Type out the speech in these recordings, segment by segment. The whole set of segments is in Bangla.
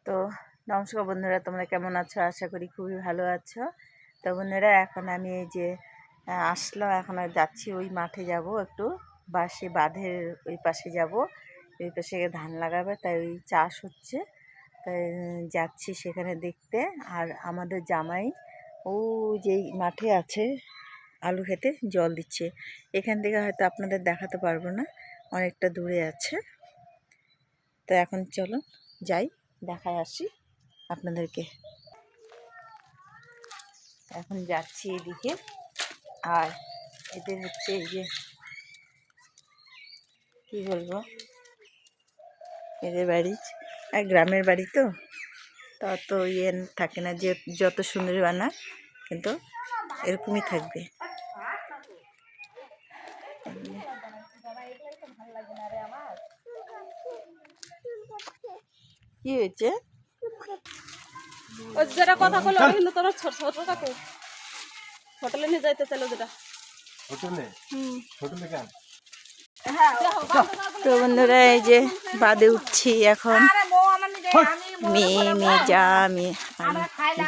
তো নমস্কার বন্ধুরা, তোমরা কেমন আছো? আশা করি খুবই ভালো আছো। তো বন্ধুরা, এখন আমি এই যে আসলাম, এখন যাচ্ছি ওই মাঠে যাব, একটু বাসে বাঁধের ওই পাশে যাব, ওই পাশে ধান লাগাবে, তাই ওই চাষ হচ্ছে, তাই যাচ্ছি সেখানে দেখতে। আর আমাদের জামাই ও যেই মাঠে আছে আলু খেতে জল দিচ্ছে, এখান থেকে হয়তো আপনাদের দেখাতে পারবো না, অনেকটা দূরে আছে। তো এখন চলো যাই, দেখায় আসি আপনাদেরকে। এখন যাচ্ছি এদিকে। আর এদের হচ্ছে এই যে কী বলবো, এদের বাড়ি আর গ্রামের বাড়ি তো তত ইয়ে থাকে না, যে যত সুন্দর বানা কিন্তু এরকমই থাকবে। কি হয়েছে? যেটা কথা বলে ওটা কিন্তু তোমার ছোটটাকে হোটেলে নিয়ে যাইতে চাইলো, যেটা হোটেলে কেন। তো বন্ধুরা, এই যে বাদে উঠছি এখন, মেয়ে যা মেয়ে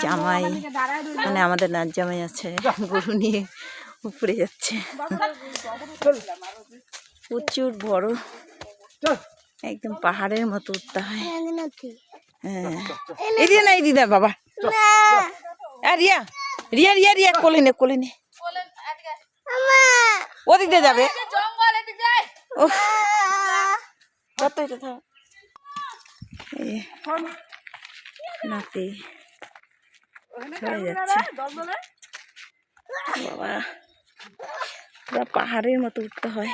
জামাই, মানে আমাদের নাচ জামাই আছে, গরু নিয়ে উপরে যাচ্ছে। প্রচুর বড়, একদম পাহাড়ের মতো উঠতে হয়। হ্যাঁ, এদিকে না, এদিকে বাবা, রিয়া রিয়া রিয়া রিয়া কোলে নে, কোলে নে, ওদিক দিয়ে যাবে। ও কত এটা থাক নাতি সবাই যাচ্ছে। বাবা, পুরো পাহাড়ের মতো উঠতে হয়,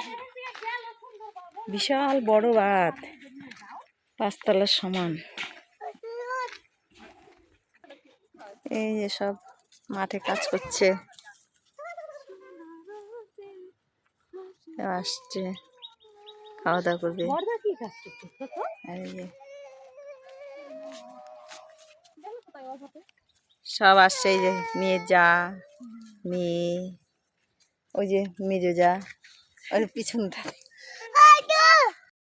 বিশাল বড় বাঁধ, 5 তলার সমান। এই যে সব মাঠে কাজ করছে, আসছে খাওয়া দাওয়া করবে। আর এই যে সব আসছে, এই যে মেয়ে যা, মেয়ে, ওই যে মেজো যা, ওই পিছনটা